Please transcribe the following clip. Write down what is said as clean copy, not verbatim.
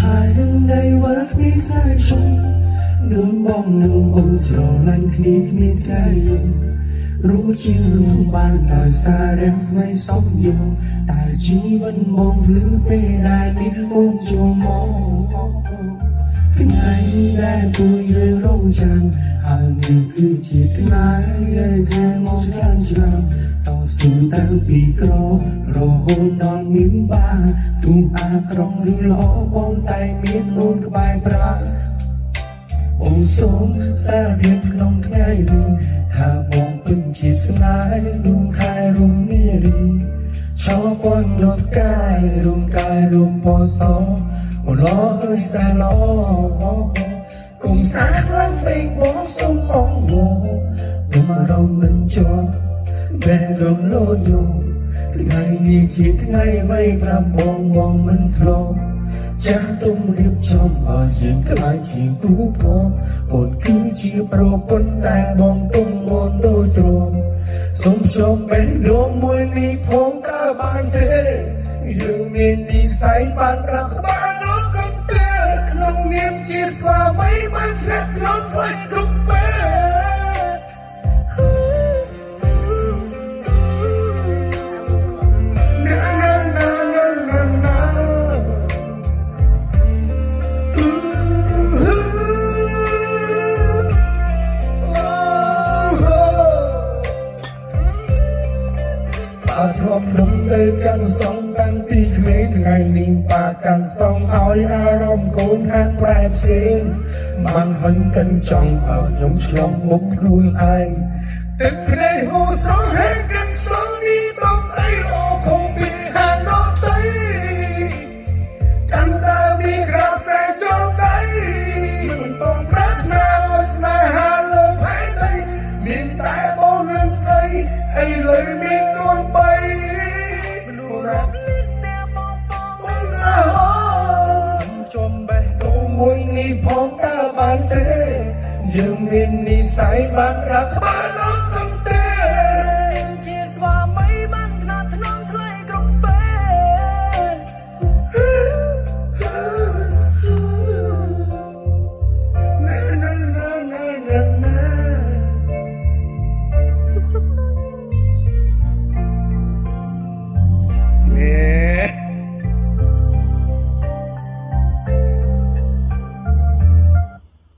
ហើយនៅវត្តមានថ្ងៃជុំនឹងបងនឹងអូនស្រឡាញ់គ្នាគ្មានថ្ងៃយំរស់ជារួមបានដោយសាររាំងស្មីសំយងតែជីវិតបងភ្លឺពេលដែលមានអូនចូលមកថ្ងៃដែលគួរយើងរងចាំហើយនេះគឺជាថ្ងៃដែលខែមកច្រើនតស៊ូតាំងពីក្ររហូតដល់មានបានទូអាក្រង់ឬល្អបងតែមានអូនក្បែរប្រាអូនសូមសារភាពក្នុងថ្ងៃនេះថាបងពិតជាស្នេហ៍ដួងខែរំនារីชอบปนรถกายรุมกายรุมพอสอหัวล้อเฮ้ยสายล้อคงสาคลั่งไปบอกสมมองโง่ผมมารอมันจบแบรมโลดโยถึงไงนี่จีถึงไงไว้กระบองมองมันคลองจะต้องเรียบชมเอาเสียงกลายเสียงรูปพอปนคือจีโปรปนแต่บองตุ้งมนโดยตรงสมชมเป็นดวงมวยมีพงตาบานเทยังมีนิสัยบานรักบ้านนกกันเตะขนมเนียมจีสว่าไว้มันแคร์รถไฟกรุบเป้ทรมดมเดินกันสองตั้งปีเขมรថ្ងៃនេះปากกันสองឲ្យអារម្មណ៍កូនហាក់ប្រែផ្សេងបានហិនកិនចង់ឲ្យខ្ញុំឆ្លងមុខខ្លួនឯងទឹកភ្នែកហូរស្រស់ហែកกันสองនេះต้องអីអូខំពីហានរត់ទៅកាន់តែមានក្រាបแสงចង់ដៃមិនបងប្រាថ្នាឲ្យស្នេហាលើផែនដីមានតែបងនឹងស្រីអីលើមានកូនបីមនុស្សរាប់លឿនណាបងបងសំចំបេះដូងមួយនេះផងតើបានទេយើងមាននិស្ស័យបានรักបាន